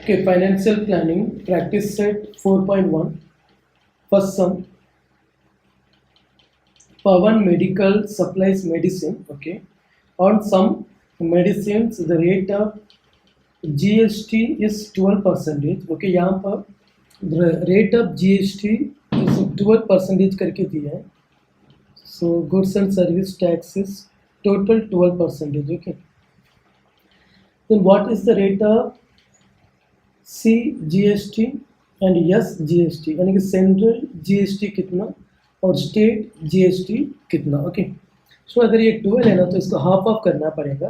Okay, financial planning, practice set 4.1. First sum, Pawan Medical supplies medicine. Okay, on some medicines, the rate of GST is 12%. Okay, यहाँ पर the rate of GST is 12% करके दिया है. So goods and service tax is total 12%. Okay, then what is the rate of C GST and yes GST, यानी कि central GST कितना और state GST कितना. ओके, सो अगर ये 12 है ना तो इसको हाफ ऑफ करना पड़ेगा.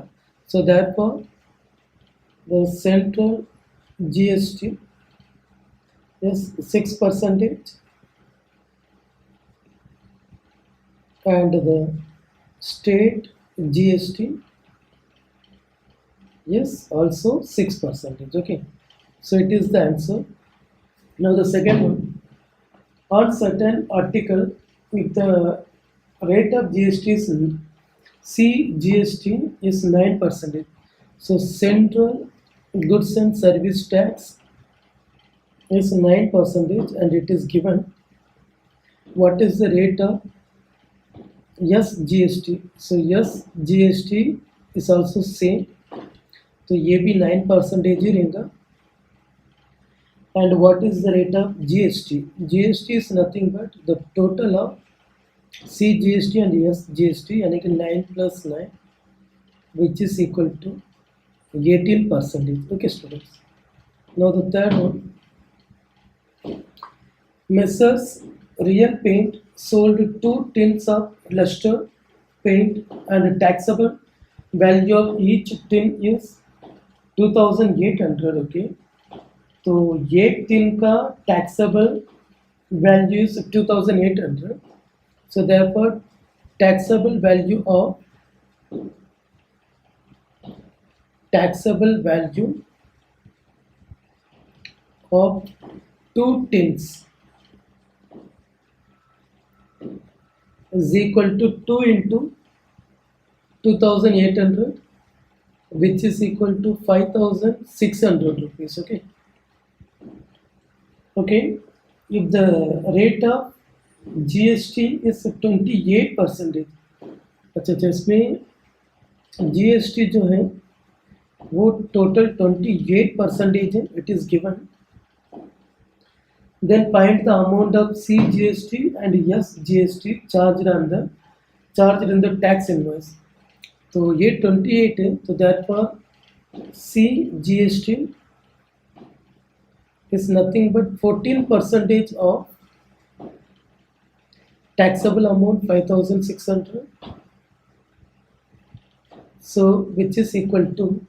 So that for the central GST is 6% and the state GST is also 6%. Okay, so it is the answer. Now the second one, on certain article, if the rate of GST is C GST is 9%. So central goods and service tax is 9% and it is given. What is the rate of yes GST? So yes GST is also same. तो ये भी 9% ही रहेगा. And what is the rate of GST? GST is nothing but the total of C GST and S GST, यानी कि 9 plus 9, which is equal to 18%. Okay, students. Now the third one, Messrs. Real Paint sold 2 tins of luster paint and taxable value of each tin is 2,800. Okay. तो ये tin का taxable value is 2,800. So therefore taxable value of 2 tins is equal to 2 into 2,800, which is equal to 5,600 rupees. Okay. Okay, if the rate of GST is 28%, अच्छा इसमें GST जो है वो total 28% है, it is given. Then find the amount of C GST and yes GST charged in the tax invoice. तो ये 28 है, तो therefore C GST is nothing but 14% of taxable amount 5,600. So which is equal to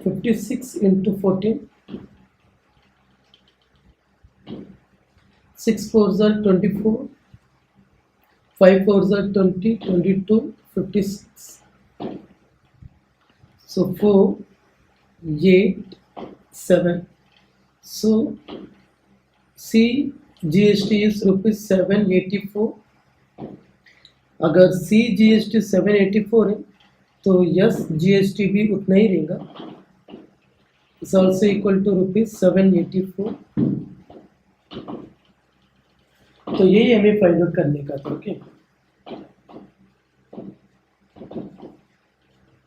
56 into 14. 6 4s are 24. 5 4s are 20. 22. 56. So 4, 8, 7. So C GST is rupees 784. अगर C GST 784 है तो yes GST भी उतना ही रहेगा. It's also equal to rupees 784. तो यही हमें find out करने का था. Okay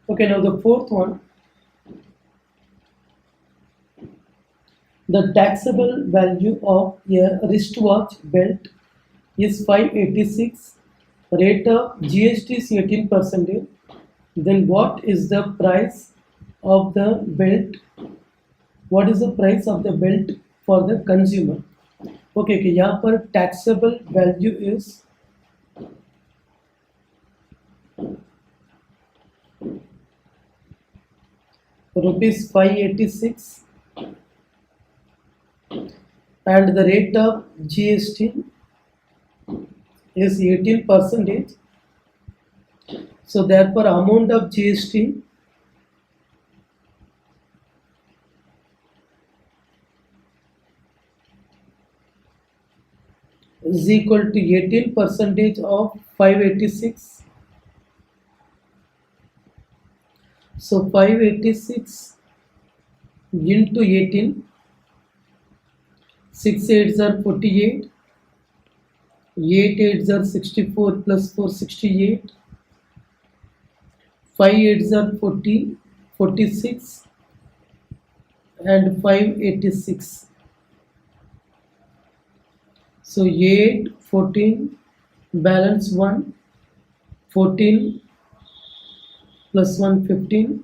okay, now the fourth one, the taxable value of a wristwatch belt is 586. Rate of GST is 18%. Then what is the price of the belt? What is the price of the belt for the consumer? Okay, okay, यहाँ पर taxable value is rupees 586. And the rate of GST is 18%. So therefore amount of GST is equal to 18% of 586. So 586 into 18, 6 8s are 48, 8 8s are 64 plus 4 68, 5 8s are 40, 46 and 5 86. So 8 14 balance 1, 14 plus 1 15,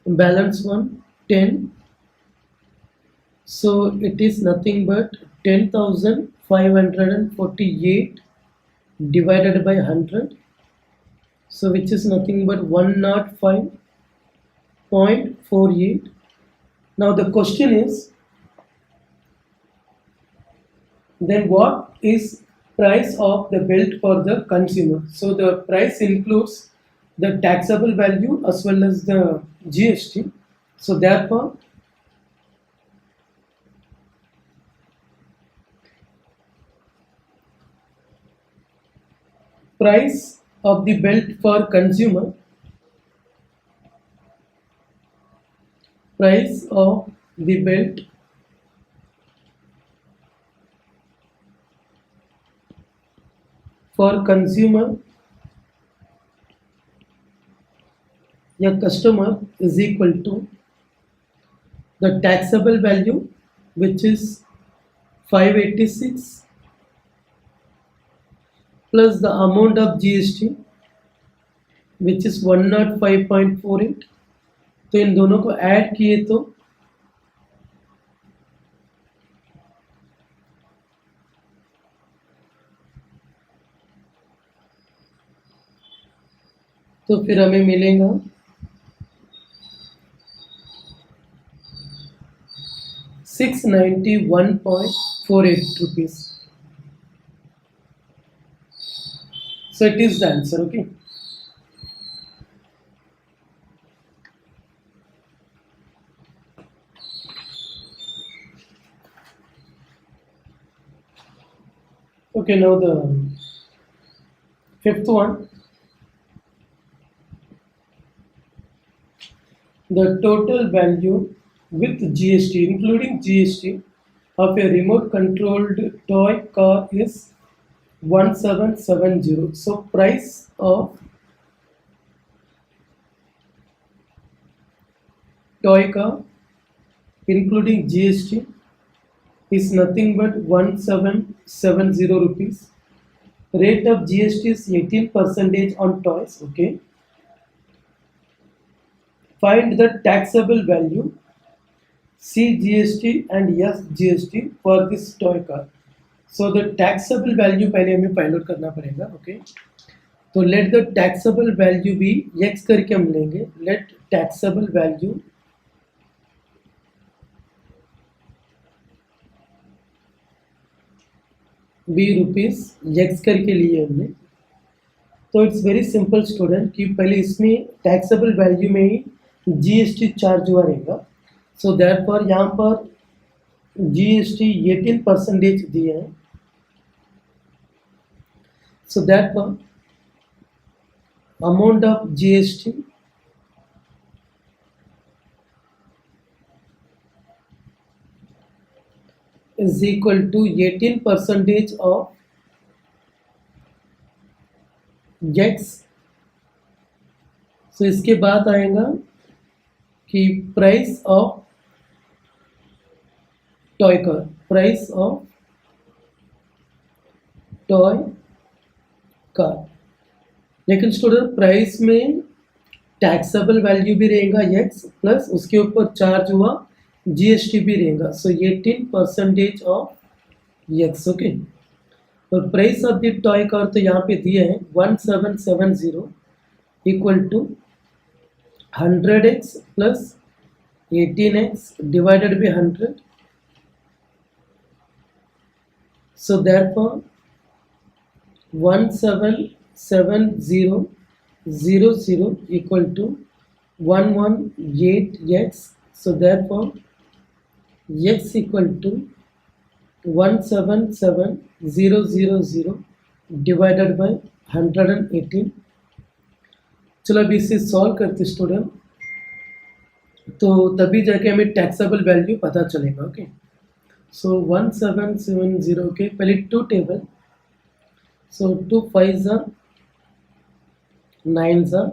balance 1 10. So it is nothing but 10,548 divided by 100. So which is nothing but 105.48. Now the question is, then what is price of the belt for the consumer? So the price includes the taxable value as well as the GST. So therefore price of the belt for consumer, price of the belt for consumer या customer is equal to the taxable value, which is 586 plus the amount of GST, which is 105.48. तो इन दोनों को add किए तो फिर हमें मिलेगा 691.48 rupees. So it is the answer. Okay. Okay, now the fifth one. The total value with GST, including GST, of a remote controlled toy car is 1770. So price of toy car including GST is nothing but 1770 rupees. Rate of GST is 18% on toys. Okay. Find the taxable value, C GST and S GST for this toy car. So the taxable value पहले हमें find out करना पड़ेगा. Okay, तो let the taxable value be x करके हम लेंगे. Let taxable value be rupees x करके लिए हमने. तो इट्स वेरी सिंपल स्टूडेंट कि पहले इसमें टैक्सेबल वैल्यू में ही GST चार्ज हुआ रहेगा. सो देयरफॉर यहाँ पर GST 18% दिए हैं. So therefore amount of GST is equal to 18% of x. सो इसके बाद आएगा कि price of toy car, price of toy car. लेकिन स्टूडेंट प्राइस में टैक्सेबल वैल्यू भी रहेगा x प्लस उसके ऊपर चार्ज हुआ GST भी रहेगा. So 18% of x. ओके, और price of the toy car तो यहाँ पे दिए हैं 1770 equal to 100x plus 18x divided by 100. So therefore 177000 equal to 118x. So therefore x equal to 177000 divided by 118. चलो अभी इसे सॉल्व करते स्टूडेंट. तो तभी जाके हमें टैक्सेबल वैल्यू पता चलेगा. ओके, सो 1770 के पहले two table. So 2 5s are 9s are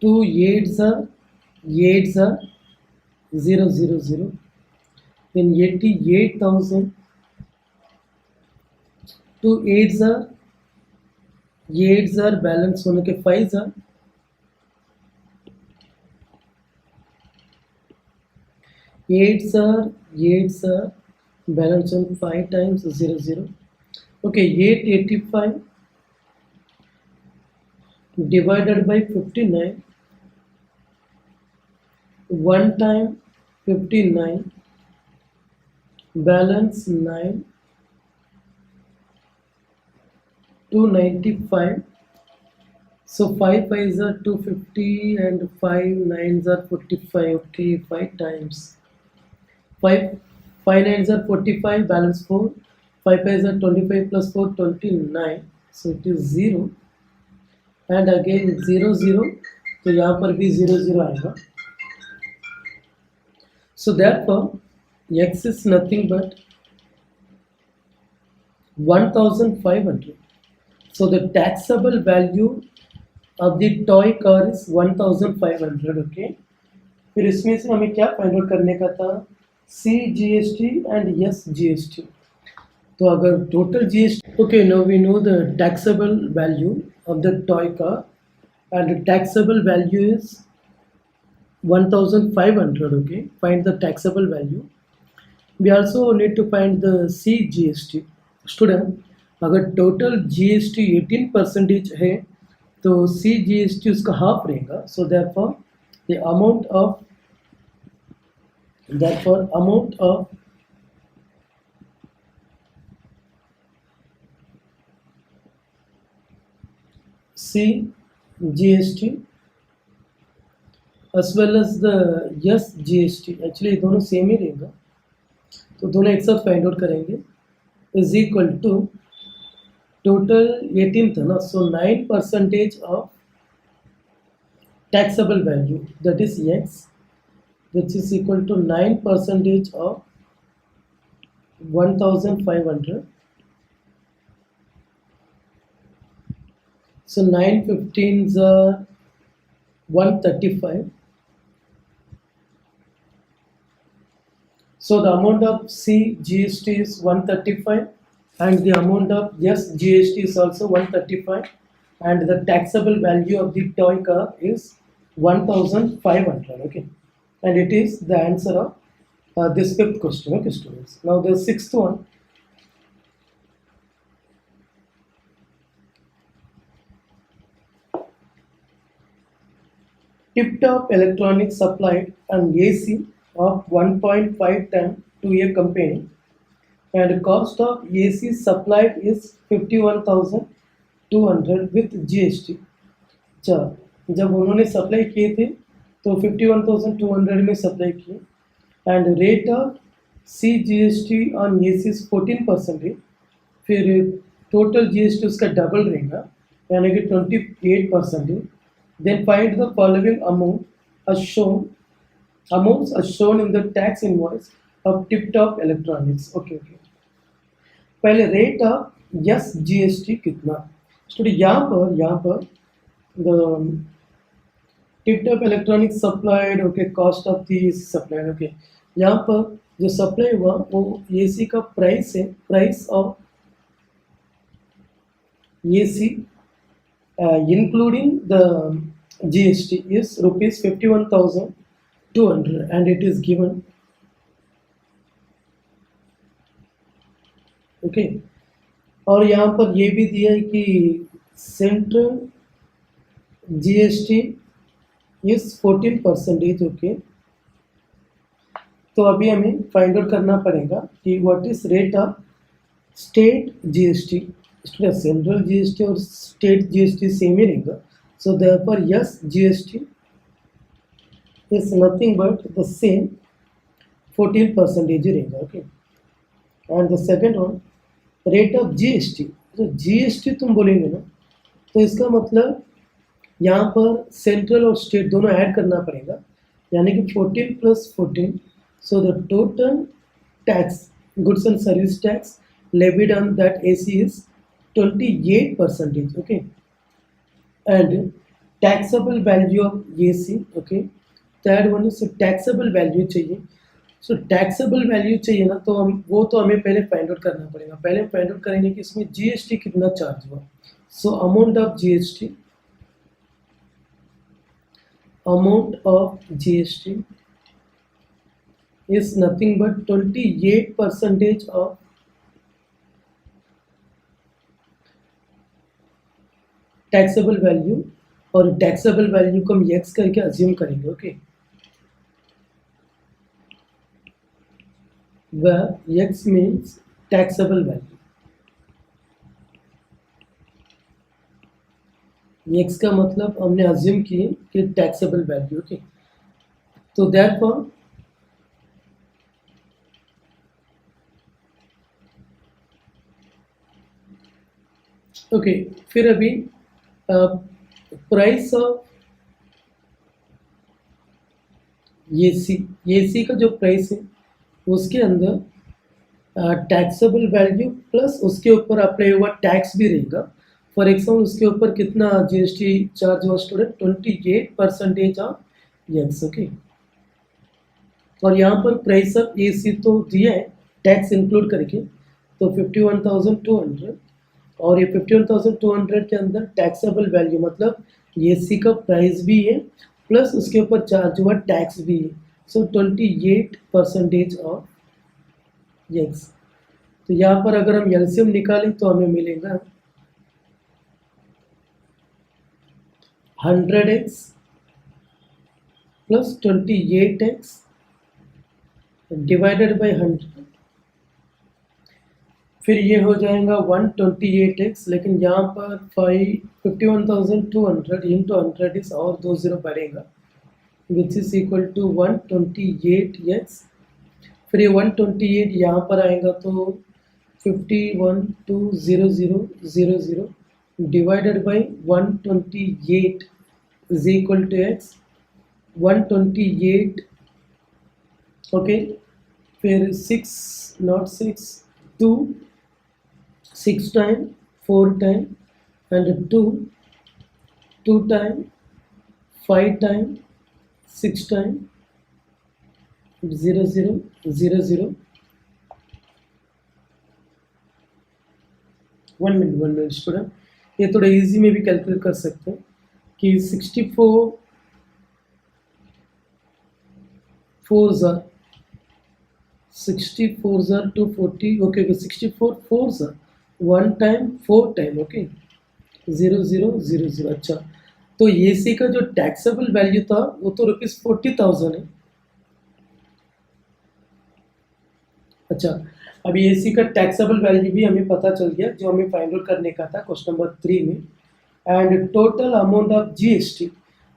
2 8s are 8s are 000. Then 88,000. 2 8s are 8s are balance होने के 5s are 8s are balance on 5 times 0. Okay, 885 divided by 59. 1 time 59 balance 9. 295. So 5 5s are 250 and 5 9s are 45. Okay, 5 times 5 9s are 45, balance 4. 5 5s are 25 plus 4 29. So it is 0 and again 0. तो यहाँ पर भी 0 आएगा. So therefore x is nothing but 1500. So the taxable value of the toy car is 1500. Okay, फिर इसमें से हमें क्या फाइंड आउट करने का था? C GST and yes GST. तो अगर total GST, okay, now we know the taxable value of the toy car and the taxable value is 1500. Okay, find the taxable value. We also need to find the C GST. Student, अगर total GST 18% है तो C GST उसका half रहेगा. So therefore the amount of C GST as well as the yes GST, actually दोनों same ही रहेगा तो दोनों एक साथ फाइंड आउट करेंगे, is equal to total 18 था ना. So 9% of taxable value, that is x, which is equal to 9% of 1500. So 9 15s are 135. So the amount of C GST is 135 and the amount of yes GST is also 135 and the taxable value of the toy car is 1500. Okay, and it is the answer of this fifth question. Okay, students. Now the sixth one. Tip-top electronics supplied an AC of 1.5 ton to a company and cost of AC supplied is 51,200 with GST. अच्छा, जब उन्होंने supply किए थे तो 51,200 में supply किए and rate of C GST on AC is 14%. फिर total GST उसका डबल रहेगा यानी कि 28%. Then find the following amounts are shown in the tax invoice of Tip-top Electronics. Okay. पहले रेट ऑफ यस GST कितना? Student यहाँ पर the Tip-top Electronics supplied, okay, cost of the supplied. Okay, यहाँ पर जो सप्लाई हुआ वो AC का प्राइस है. Price of AC including the GST is rupees 51,200 and it is given. Okay, और यहाँ पर ये भी दिया है कि सेंट्रल GST is 14%. ओके, तो अभी हमें फाइंड आउट करना पड़ेगा कि what is rate of state GST. Central GST और स्टेट GST सेम ही रहेगा. So therefore yes GST is nothing but the same 14% रहेगा. Okay, and the second one rate of GST. तो GST तुम बोलेंगे ना तो इसका मतलब यहाँ पर सेंट्रल और स्टेट दोनों ऐड करना पड़ेगा. यानी कि 14 plus 14, so the total tax goods and service tax levied on that AC is 28%. Okay, and taxable value of AC. Okay, third one is taxable value चाहिए. सो टैक्सेबल वैल्यू चाहिए ना, तो हम वो तो हमें पहले फाइंड आउट करना पड़ेगा. पहले हम फाइंड आउट करेंगे कि इसमें जीएसटी कितना चार्ज हुआ. सो amount of GST is nothing but 28% of taxable value. और टैक्सेबल वैल्यू को हम एक्स करके अज्यूम करेंगे. Okay, where x means taxable value. x का मतलब हमने अज्यूम किए कि टैक्सेबल वैल्यू. ओके, तो therefore ओके, फिर अभी प्राइस ऑफ एसी का जो प्राइस है उसके अंदर टैक्सेबल वैल्यू प्लस उसके ऊपर अप्लाई हुआ टैक्स भी रहेगा. फॉर एग्जाम्पल उसके ऊपर कितना जीएसटी चार्ज हुआ स्टूडेंट, 28% ऑफ एक्स. ओके, और यहाँ पर प्राइस ऑफ एसी तो दिया है टैक्स इंक्लूड करके, तो 51,200. और ये 51,200 के अंदर टैक्सेबल वैल्यू मतलब एसी का प्राइस भी है प्लस उसके ऊपर चार्ज हुआ टैक्स भी है. सो 28% ऑफ एक्स. तो यहाँ पर अगर हम एलसीएम निकालें तो हमें मिलेगा 100x plus 28x divided by 100. फिर ये हो जाएगा 128x, लेकिन यहाँ पर 51,200 इंटू 100 इस और 2 0 बढ़ेगा which is equal to 128x. फिर ये 128 यहाँ पर आएगा तो 51,200,000 divided by 128 is equal to x 128. Okay, फिर 6 not 6 2 6 time 4 time and 2 time 5 time 6 time 0 0 0 0. 1 minute student, ये थोड़ा इजी में भी कैलकुलेट कर सकते हैं कि 64 4s are 64s are 240. okay, 64 4s are 1 time 4 time. Okay, 0 0 0 0. अच्छा, तो एसी का जो टैक्सेबल वैल्यू था वो तो ₹40,000 है. अच्छा, अभी एसी का टैक्सेबल वैल्यू भी हमें पता चल गया जो हमें फाइंड आउट करने का था क्वेश्चन नंबर 3 में. And total amount of GST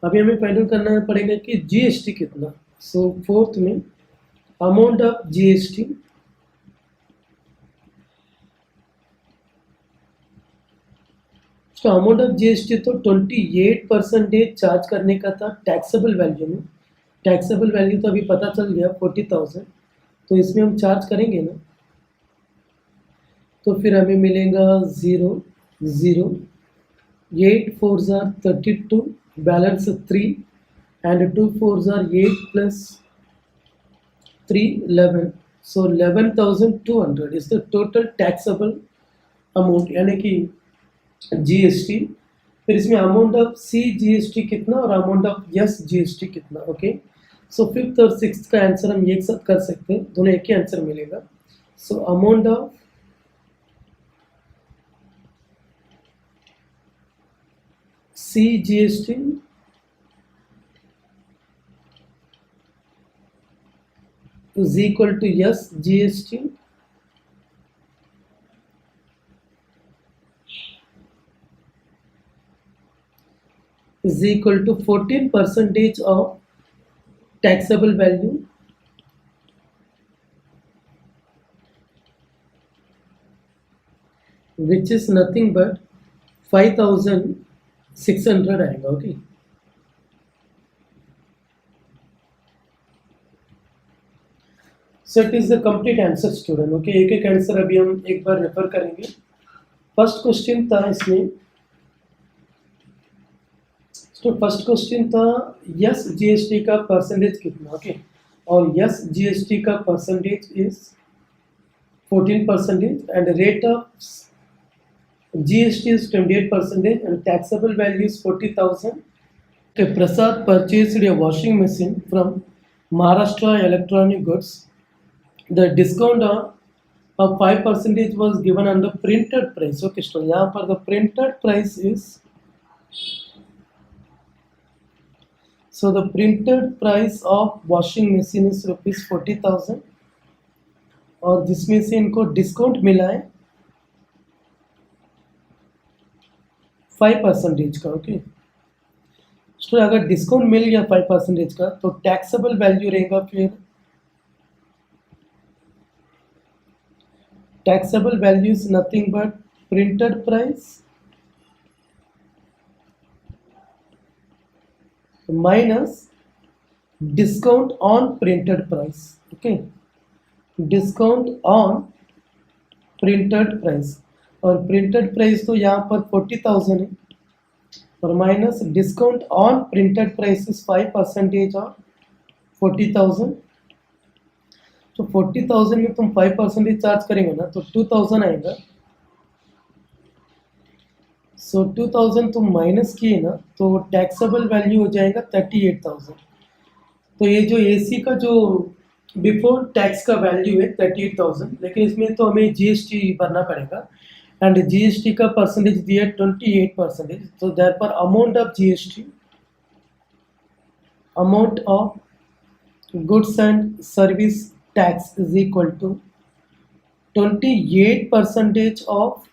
अभी हमें फाइंड आउट करना पड़ेगा कि जीएसटी कितना. सो फोर्थ में अमाउंट ऑफ जीएसटी तो अमाउंट ऑफ जीएसटी तो 28% चार्ज करने का था टैक्सेबल वैल्यू में. टैक्सेबल वैल्यू तो अभी पता चल गया 40,000, तो इसमें हम चार्ज करेंगे ना, तो फिर हमें मिलेगा 0 0 8 4s are 32 balance 3 and 2 4s are 8 plus 3 11. So 11,200 is the total taxable amount यानी कि जीएसटी. फिर इसमें अमाउंट ऑफ सी जीएसटी कितना और अमाउंट ऑफ एस जीएसटी कितना. ओके, सो फिफ्थ और सिक्स्थ का आंसर हम एक साथ कर सकते हैं, दोनों एक ही आंसर मिलेगा. So amount of C GST is equal to S GST is equal to 14% of taxable value which is nothing but 5,600 आएगा. Okay, so it is the complete answer student. Okay, एक एक आंसर अभी हम एक बार refer करेंगे। First question था इसमें, तो फर्स्ट क्वेश्चन था यस जीएसटी का परसेंटेज कितना। ओके, और यस जीएसटी का percentage is 14% and rate of GST is 28% and taxable value is 40,000. Okay, Prasad purchased a washing machine from Maharashtra Electronic Goods. The discount of 5% was given on the printed price. Okay, so यहाँ पर the printed price is, so the printed price of washing machine is rupees 40,000 और जिसमें से इनको discount मिला है 5% का। Okay, तो अगर डिस्काउंट मिल गया 5% का तो टैक्सेबल वैल्यू रहेगा, फिर taxable value is nothing but printed price minus discount on printed price. Okay, discount on printed price, और प्रिंटेड प्राइस तो यहाँ पर 40,000 है और minus discount on printed price is 5% of 40,000। तो 40,000 में तुम 5% चार्ज करेंगे ना तो 2,000 आएगा। सो 2,000 तुम माइनस किए ना तो टैक्सेबल वैल्यू हो जाएगा 38,000। तो ये जो एसी का जो बिफोर टैक्स का वैल्यू है 38,000, लेकिन इसमें तो हमें जीएसटी भरना पड़ेगा एंड जीएसटी का परसेंटेज दिया 28%। तो देयर पर amount of GST, amount of goods and service tax is equal to 28% of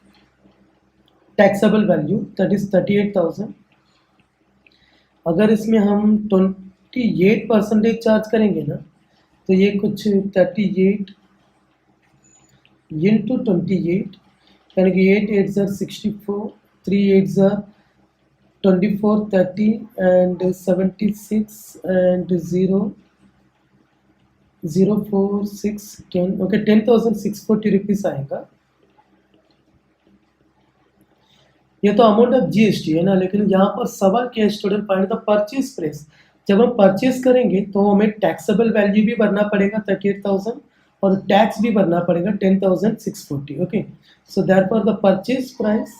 taxable value, that is 38,000। अगर इसमें हम 28% चार्ज करेंगे ना तो ये कुछ 38 इंटू 28, यानी कि 8 8 64, 3 8 24, 30 एंड 76 एंड 0 0 4 6 10। ओके, 10,640 रुपीज़ आएगा। ये तो अमाउंट ऑफ जीएसटी है ना, लेकिन यहाँ पर सवाल क्या है student, find the purchase price. जब हम परचेज करेंगे तो हमें टैक्सेबल वैल्यू भी भरना पड़ेगा 38,000 और टैक्स भी भरना पड़ेगा 10,640। Okay, so therefore the purchase price,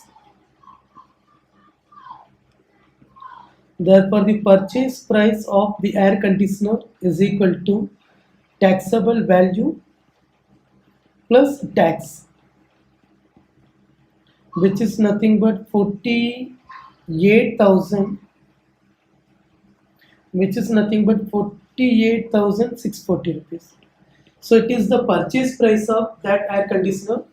therefore the purchase price of the air conditioner is equal to taxable value plus tax, which is nothing but 48,000, which is nothing but 48,640 rupees. So it is the purchase price of that air conditioner.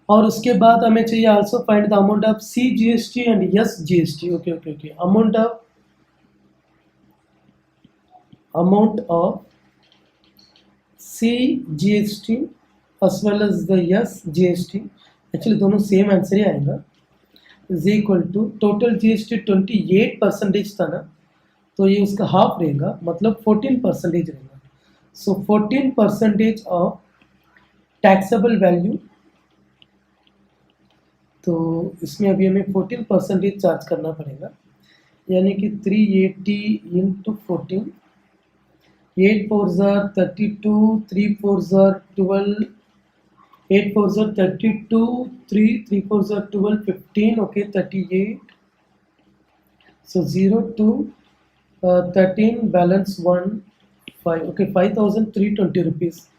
और उसके बाद हमें चाहिए also find the amount of C GST and yes GST. Okay. Amount of C GST as well as the yes GST, actually दोनों same answer ही आएगा, is equal to total GST 28% था ना, तो ये उसका हाफ रहेगा, मतलब 14% रहेगा। सो 14% ऑफ टैक्सेबल वैल्यू, तो इसमें अभी हमें 14% चार्ज करना पड़ेगा, यानी कि 380 into 14, 8 4 32, 3 4 12, 8 4 32, 3 4 12, 15, okay, 38. So 0 2 13, balance 1 5, okay, 5,320 rupees,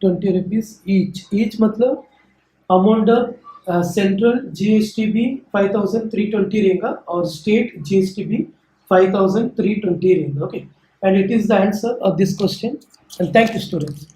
20 rupees each मतलब अमाउंट ऑफ सेंट्रल जीएसटी भी 5,320 रहेगा और स्टेट जीएसटी भी 5,320 रहेगा। Okay, and it is the answer of this question, and thank you students.